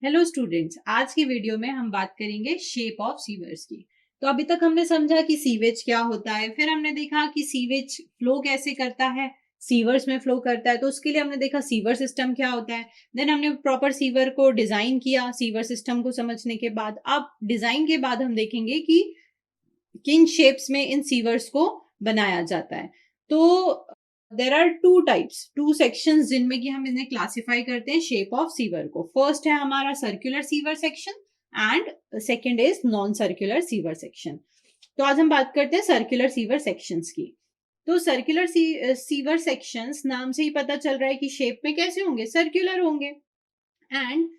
Hello students, आज की video में हम बात करेंगे शेप ऑफ सीवर्स की। तो अभी तक हमने समझा कि सीवेज क्या होता है, फिर हमने देखा कि सीवेज फ्लो कैसे करता है, सीवर्स में फ्लो करता है, तो उसके लिए हमने देखा सीवर सिस्टम क्या होता है। देन हमने प्रॉपर सीवर को डिजाइन किया सीवर सिस्टम को समझने के बाद। अब डिजाइन के बाद हम देखेंगे कि किन शेप्स में इन सीवर्स को बनाया जाता है। तो देर आर टू सेक्शंस जिनमें कि हम इन्हें क्लासिफाई करते हैं शेप ऑफ सीवर को। फर्स्ट है हमारा circular sewer section and second is non circular sewer section. तो आज हम बात करते हैं सर्कुलर सीवर सेक्शंस की। तो सर्कुलर सीवर सेक्शंस नाम से ही पता चल रहा है कि शेप में कैसे होंगे, सर्कुलर होंगे। एंड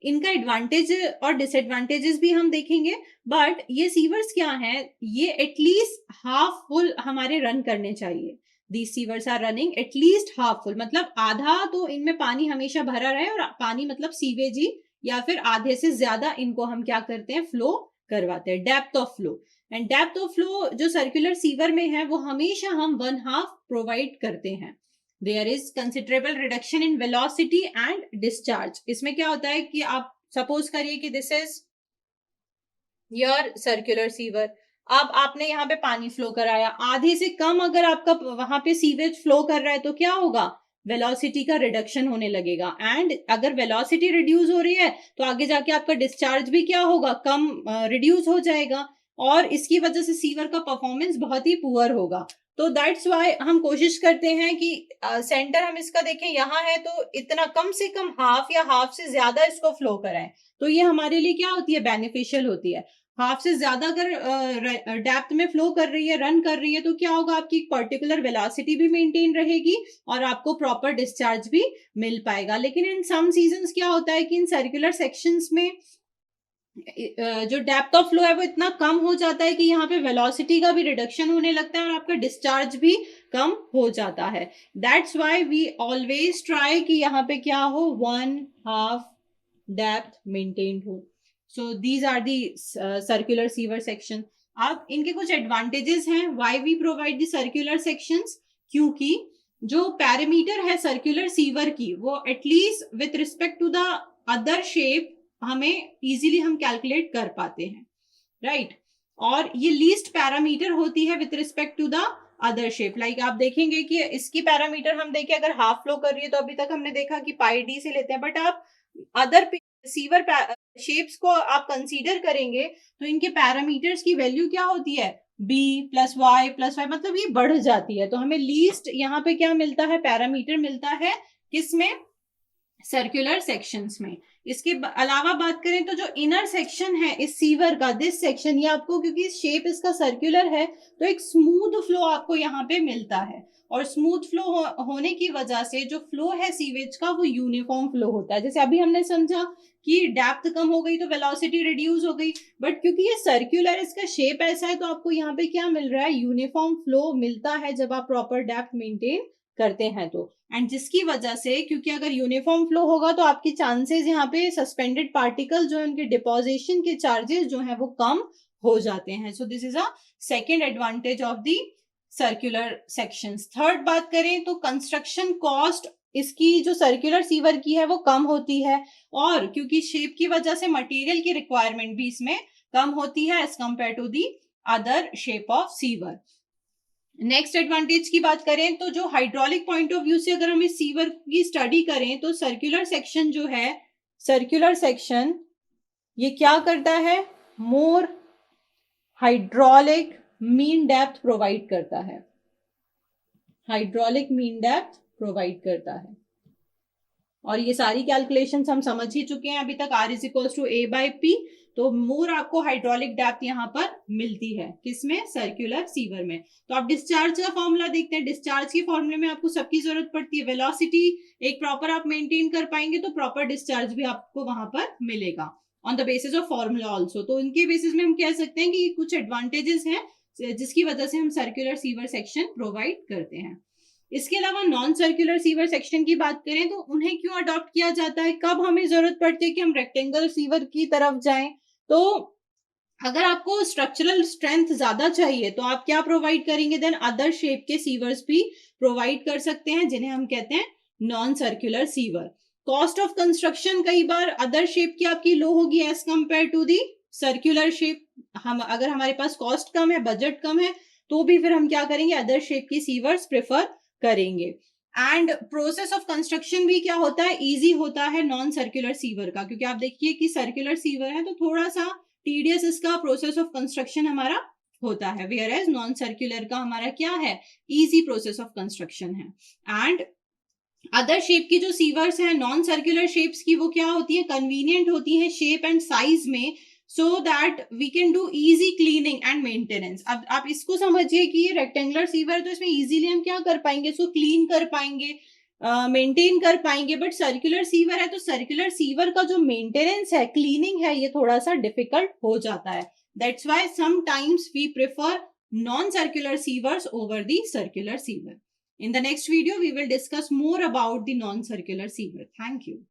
इनका एडवांटेज और डिसएडवांटेजेस भी हम देखेंगे। बट ये सीवर्स क्या हैं, ये एटलीस्ट हाफ फुल हमारे रन करने चाहिए। The sewers are running at least half full, मतलब आधा तो इनमें पानी हमेशा भरा रहे, और पानी मतलब सीवेज ही, या फिर आधे से ज्यादा इनको हम क्या करते हैं, फ्लो करवाते हैं। Depth of flow, and depth of flow जो सर्कुलर सीवर में है वो हमेशा हम 1/2 प्रोवाइड करते हैं। There is considerable reduction in velocity and discharge. इसमें क्या होता है कि आप सपोज करिए कि this is your circular sewer. अब आपने यहाँ पे पानी फ्लो कराया, आधे से कम अगर आपका वहां पे सीवेज फ्लो कर रहा है तो क्या होगा, वेलोसिटी का रिडक्शन होने लगेगा। एंड अगर वेलोसिटी रिड्यूस हो रही है तो आगे जाके आपका डिस्चार्ज भी क्या होगा, कम रिड्यूस हो जाएगा, और इसकी वजह से सीवर का परफॉर्मेंस बहुत ही पुअर होगा। तो दैट्स वाई हम कोशिश करते हैं कि सेंटर हम इसका देखें यहाँ है तो इतना कम से कम हाफ या हाफ से ज्यादा इसको फ्लो कराएं। तो ये हमारे लिए क्या होती है, बेनिफिशियल होती है। हाफ से ज्यादा अगर डेप्थ में फ्लो कर रही है, रन कर रही है, तो क्या होगा, आपकी पर्टिकुलर वेलोसिटी भी मेंटेन रहेगी और आपको प्रॉपर डिस्चार्ज भी मिल पाएगा। लेकिन इन सम सीजन्स क्या होता है कि इन सर्कुलर सेक्शंस में जो डेप्थ ऑफ फ्लो है वो इतना कम हो जाता है कि यहाँ पे वेलोसिटी का भी रिडक्शन होने लगता है और आपका डिस्चार्ज भी कम हो जाता है। That's why we always try कि यहाँ पे क्या हो, 1/2 डेप्थ मेंटेन हो। So these are the circular sewer section. अब इनके कुछ एडवांटेजेस हैं, why we provide the circular sections. क्योंकि जो पैरामीटर है सर्कुलर सीवर की वो at least with respect to the other shape हमें इजीली हम कैलकुलेट कर पाते हैं, राइट right? और ये लीस्ट पैरामीटर होती है with respect to the other shape. Like आप देखेंगे कि इसकी पैरामीटर हम देखें, अगर हाफ फ्लो कर रही है तो अभी तक हमने देखा कि पाई डी से लेते हैं, बट आप अदर सीवर शेप्स को आप कंसीडर करेंगे तो इनके पैरामीटर्स की वैल्यू क्या होती है, b + y, मतलब ये बढ़ जाती है। तो हमें लीस्ट यहाँ पे क्या मिलता है, पैरामीटर मिलता है, किसमें, सर्कुलर सेक्शंस में। इसके अलावा बात करें तो जो इनर सेक्शन है इस सीवर का, दिस सेक्शन, ये आपको क्योंकि शेप इसका सर्कुलर है तो एक स्मूथ फ्लो आपको यहाँ पे मिलता है। और स्मूथ फ्लो होने की वजह से जो फ्लो है सीवेज का वो यूनिफॉर्म फ्लो होता है। जैसे अभी हमने समझा कि डेप्थ कम हो गई तो वेलोसिटी रिड्यूस हो गई, बट क्योंकि ये सर्कुलर, इसका शेप ऐसा है, तो आपको यहाँ पे क्या मिल रहा है, यूनिफॉर्म फ्लो मिलता है जब आप प्रॉपर डेप्थ मेंटेन करते हैं तो। एंड जिसकी वजह से, क्योंकि अगर यूनिफॉर्म फ्लो होगा तो आपके चांसेस यहाँ पे सस्पेंडेड पार्टिकल जो है उनके डिपोजिशन के चार्जेस जो है वो कम हो जाते हैं। So this is a second advantage of the circular sections. Third बात करें तो कंस्ट्रक्शन कॉस्ट इसकी जो सर्कुलर सीवर की है वो कम होती है, और क्योंकि शेप की वजह से मटेरियल की रिक्वायरमेंट भी इसमें कम होती है as compare to the other shape of sewer. Next advantage की बात करें तो जो हाइड्रोलिक पॉइंट ऑफ व्यू से अगर हम इस सीवर की स्टडी करें तो सर्कुलर सेक्शन जो है, सर्कुलर सेक्शन ये क्या करता है, मोर हाइड्रोलिक मीन डेप्थ प्रोवाइड करता है, हाइड्रोलिक मीन डेप्थ प्रोवाइड करता है। और ये सारी कैलकुलेशंस हम समझ ही चुके हैं अभी तक, R = A/P। तो मोर आपको हाइड्रोलिक डेप्थ यहाँ पर मिलती है, किसमें, सर्कुलर सीवर में। तो आप डिस्चार्ज का फॉर्मूला देखते हैं, डिस्चार्ज के फॉर्मूले में आपको सबकी जरूरत पड़ती है, वेलोसिटी एक प्रॉपर आप मेंटेन कर पाएंगे तो प्रॉपर डिस्चार्ज भी आपको वहां पर मिलेगा on the basis of formula also. तो इनके बेसिस में हम कह सकते हैं कि कुछ एडवांटेजेस हैं जिसकी वजह से हम सर्कुलर सीवर सेक्शन प्रोवाइड करते हैं। इसके अलावा नॉन सर्कुलर सीवर सेक्शन की बात करें तो उन्हें क्यों अडॉप्ट किया जाता है, कब हमें जरूरत पड़ती है कि हम रेक्टेंगल सीवर की तरफ जाएं। तो अगर आपको स्ट्रक्चरल स्ट्रेंथ ज्यादा चाहिए तो आप क्या प्रोवाइड करेंगे, देन अदर शेप के सीवर्स भी प्रोवाइड कर सकते हैं जिन्हें हम कहते हैं non circular sewer. Cost of construction कई बार अदर शेप की आपकी लो होगी as compare to the circular shape. हम अगर हमारे पास कॉस्ट कम है, बजट कम है, तो भी फिर हम क्या करेंगे, अदर शेप की सीवर्स प्रेफर करेंगे। एंड प्रोसेस ऑफ कंस्ट्रक्शन भी क्या होता है, इजी होता है नॉन सर्कुलर सीवर का, क्योंकि आप देखिए कि सर्कुलर सीवर है तो थोड़ा सा टीडियस इसका प्रोसेस ऑफ कंस्ट्रक्शन हमारा होता है, वेयर एज नॉन सर्कुलर का हमारा क्या है, इजी प्रोसेस ऑफ कंस्ट्रक्शन है। एंड अदर शेप की जो सीवर्स हैं, नॉन सर्कुलर शेप्स की, वो क्या होती है, कन्वीनियंट होती है शेप एंड साइज में, so that we can do easy cleaning and maintenance. अब आप इसको समझिए कि ये रेक्टेंगुलर सीवर, तो इसमें इजीली हम क्या कर पाएंगे, इसको क्लीन कर पाएंगे, मेंटेन कर पाएंगे। बट सर्कुलर सीवर है तो सर्कुलर सीवर का जो मेंटेनेंस है, क्लीनिंग है, ये थोड़ा सा डिफिकल्ट हो जाता है। That's why sometimes we prefer non-circular sievers over the circular siever. In the next video, we will discuss more about the non-circular siever. Thank you.